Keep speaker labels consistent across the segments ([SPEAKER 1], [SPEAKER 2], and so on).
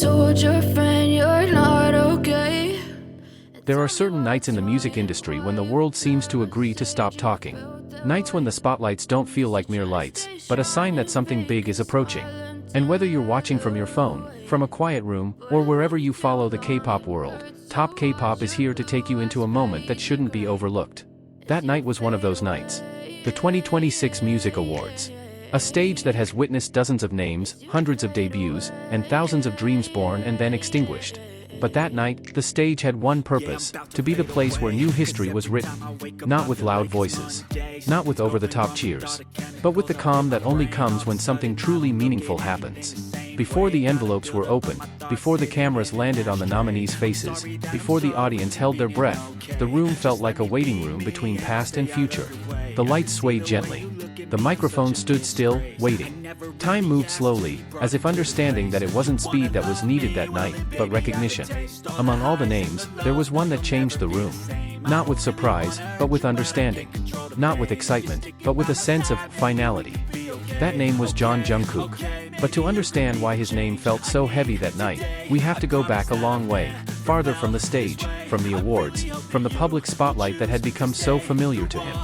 [SPEAKER 1] told your friend you're not okay.
[SPEAKER 2] There are certain nights in the music industry when the world seems to agree to stop talking. Nights when the spotlights don't feel like mere lights, but a sign that something big is approaching. And whether you're watching from your phone, from a quiet room, or wherever you follow the K-pop world, Top K-pop is here to take you into a moment that shouldn't be overlooked. That night was one of those nights. The 2026 Music Awards. A stage that has witnessed dozens of names, hundreds of debuts, and thousands of dreams born and then extinguished. But that night, the stage had one purpose: to be the place where new history was written. Not with loud voices. Not with over-the-top cheers. But with the calm that only comes when something truly meaningful happens. Before the envelopes were opened, before the cameras landed on the nominees' faces, before the audience held their breath, the room felt like a waiting room between past and future. The lights swayed gently. The microphone stood still, waiting. Time moved slowly, as if understanding that it wasn't speed that was needed that night, but recognition. Among all the names, there was one that changed the room. Not with surprise, but with understanding. Not with excitement, but with a sense of finality. That name was Jungkook. But to understand why his name felt so heavy that night, we have to go back a long way, farther from the stage, from the awards, from the public spotlight that had become so familiar to him.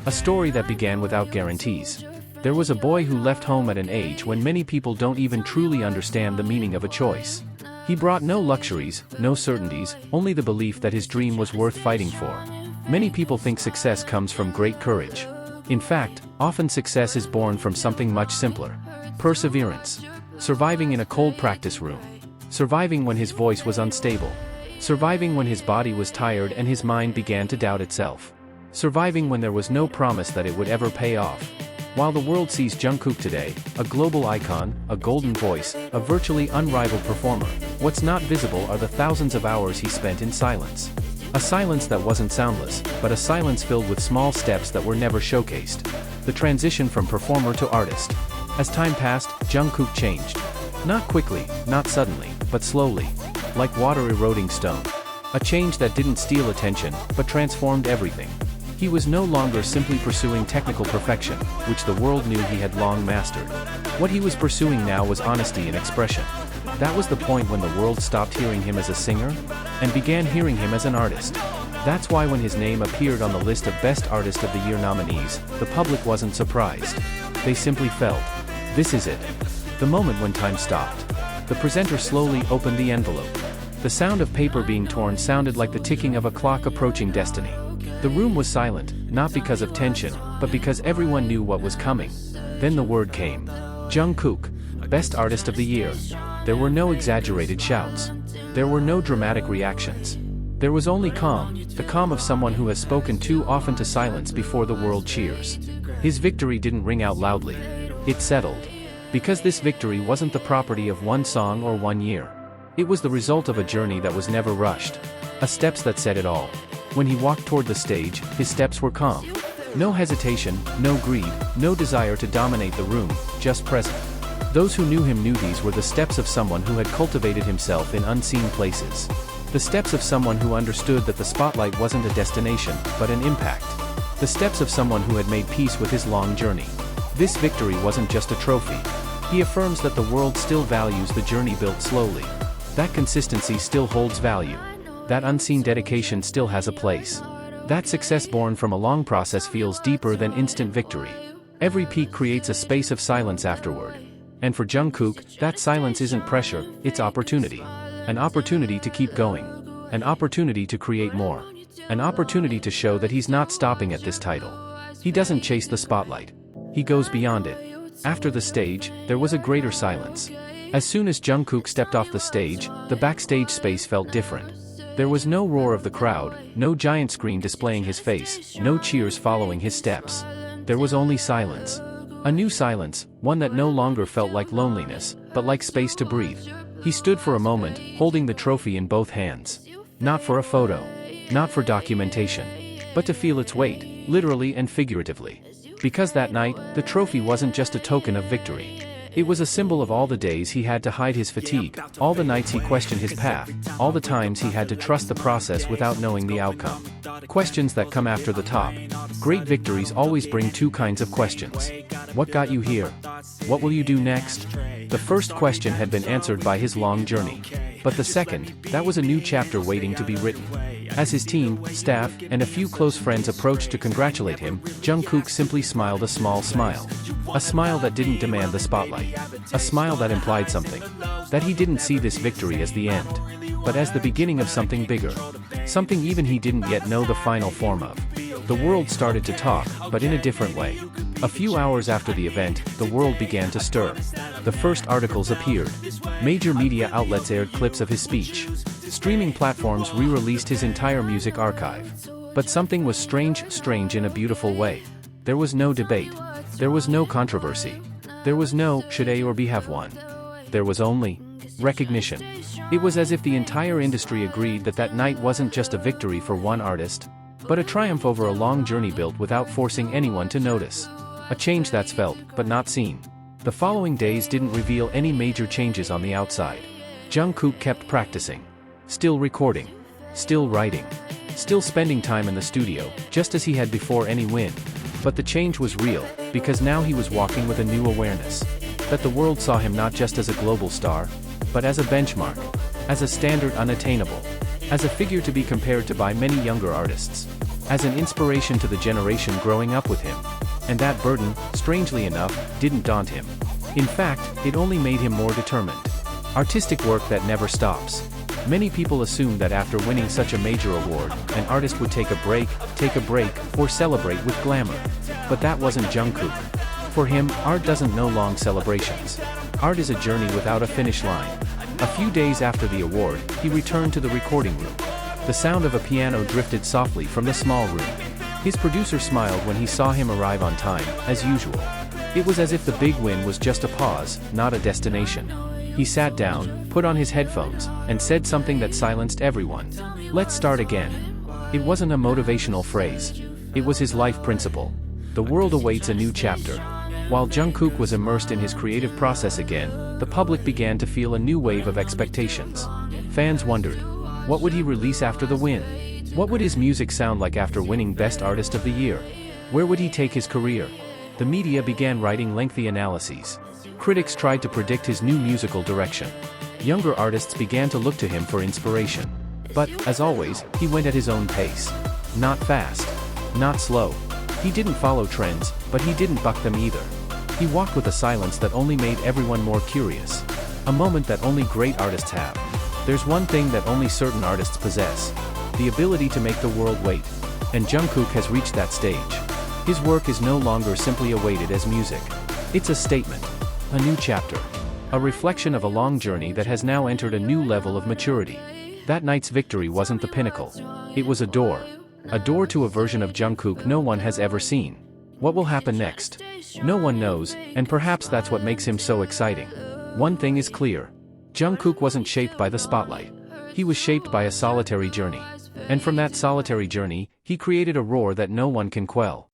[SPEAKER 2] A story that began without guarantees. There was a boy who left home at an age when many people don't even truly understand the meaning of a choice. He brought no luxuries, no certainties, only the belief that his dream was worth fighting for. Many people think success comes from great courage. In fact, often success is born from something much simpler. Perseverance. Surviving in a cold practice room. Surviving when his voice was unstable. Surviving when his body was tired and his mind began to doubt itself. Surviving when there was no promise that it would ever pay off. While the world sees Jungkook today, a global icon, a golden voice, a virtually unrivaled performer, what's not visible are the thousands of hours he spent in silence. A silence that wasn't soundless, but a silence filled with small steps that were never showcased. The transition from performer to artist. As time passed, Jungkook changed. Not quickly, not suddenly, but slowly. Like water eroding stone. A change that didn't steal attention, but transformed everything. He was no longer simply pursuing technical perfection, which the world knew he had long mastered. What he was pursuing now was honesty in expression. That was the point when the world stopped hearing him as a singer, and began hearing him as an artist. That's why when his name appeared on the list of Best Artist of the Year nominees, the public wasn't surprised. They simply felt, this is it. The moment when time stopped. The presenter slowly opened the envelope. The sound of paper being torn sounded like the ticking of a clock approaching destiny. The room was silent, not because of tension, but because everyone knew what was coming. Then the word came. Jungkook, Best Artist of the Year. There were no exaggerated shouts. There were no dramatic reactions. There was only calm, the calm of someone who has spoken too often to silence before the world cheers. His victory didn't ring out loudly. It settled. Because this victory wasn't the property of one song or one year. It was the result of a journey that was never rushed. A steps that said it all. When he walked toward the stage, his steps were calm. No hesitation, no greed, no desire to dominate the room, just present. Those who knew him knew these were the steps of someone who had cultivated himself in unseen places. The steps of someone who understood that the spotlight wasn't a destination, but an impact. The steps of someone who had made peace with his long journey. This victory wasn't just a trophy. He affirms that the world still values the journey built slowly. That consistency still holds value. That unseen dedication still has a place. That success born from a long process feels deeper than instant victory. Every peak creates a space of silence afterward. And for Jungkook, that silence isn't pressure, it's opportunity. An opportunity to keep going. An opportunity to create more. An opportunity to show that he's not stopping at this title. He doesn't chase the spotlight. He goes beyond it. After the stage, there was a greater silence. As soon as Jungkook stepped off the stage, the backstage space felt different. There was no roar of the crowd, no giant screen displaying his face, no cheers following his steps. There was only silence. A new silence, one that no longer felt like loneliness, but like space to breathe. He stood for a moment, holding the trophy in both hands. Not for a photo. Not for documentation. But to feel its weight, literally and figuratively. Because that night, the trophy wasn't just a token of victory. It was a symbol of all the days he had to hide his fatigue, all the nights he questioned his path, all the times he had to trust the process without knowing the outcome. Questions that come after the top. Great victories always bring two kinds of questions. What got you here? What will you do next? The first question had been answered by his long journey. But the second, that was a new chapter waiting to be written. As his team, staff, and a few close friends approached to congratulate him, Jungkook simply smiled a small smile. A smile that didn't demand the spotlight. A smile that implied something. That he didn't see this victory as the end, but as the beginning of something bigger. Something even he didn't yet know the final form of. The world started to talk, but in a different way. A few hours after the event, the world began to stir. The first articles appeared. Major media outlets aired clips of his speech. Streaming platforms re-released his entire music archive. But something was strange in a beautiful way. There was no debate. There was no controversy. There was no, should A or B have won? There was only recognition. It was as if the entire industry agreed that that night wasn't just a victory for one artist, but a triumph over a long journey built without forcing anyone to notice. A change that's felt, but not seen. The following days didn't reveal any major changes on the outside. Jungkook kept practicing. Still recording. Still writing. Still spending time in the studio, just as he had before any win. But the change was real, because now he was walking with a new awareness. That the world saw him not just as a global star, but as a benchmark. As a standard unattainable. As a figure to be compared to by many younger artists. As an inspiration to the generation growing up with him. And that burden, strangely enough, didn't daunt him. In fact, it only made him more determined. Artistic work that never stops. Many people assume that after winning such a major award, an artist would take a break, or celebrate with glamour. But that wasn't Jungkook. For him, art doesn't know long celebrations. Art is a journey without a finish line. A few days after the award, he returned to the recording room. The sound of a piano drifted softly from the small room. His producer smiled when he saw him arrive on time, as usual. It was as if the big win was just a pause, not a destination. He sat down, put on his headphones, and said something that silenced everyone. Let's start again. It wasn't a motivational phrase. It was his life principle. The world awaits a new chapter. While Jungkook was immersed in his creative process again, the public began to feel a new wave of expectations. Fans wondered, what would he release after the win? What would his music sound like after winning Best Artist of the Year? Where would he take his career? The media began writing lengthy analyses. Critics tried to predict his new musical direction. Younger artists began to look to him for inspiration. But, as always, he went at his own pace. Not fast. Not slow. He didn't follow trends, but he didn't buck them either. He walked with a silence that only made everyone more curious. A moment that only great artists have. There's one thing that only certain artists possess. The ability to make the world wait. And Jungkook has reached that stage. His work is no longer simply awaited as music. It's a statement. A new chapter. A reflection of a long journey that has now entered a new level of maturity. That night's victory wasn't the pinnacle. It was a door. A door to a version of Jungkook no one has ever seen. What will happen next? No one knows, and perhaps that's what makes him so exciting. One thing is clear. Jungkook wasn't shaped by the spotlight. He was shaped by a solitary journey. And from that solitary journey, he created a roar that no one can quell.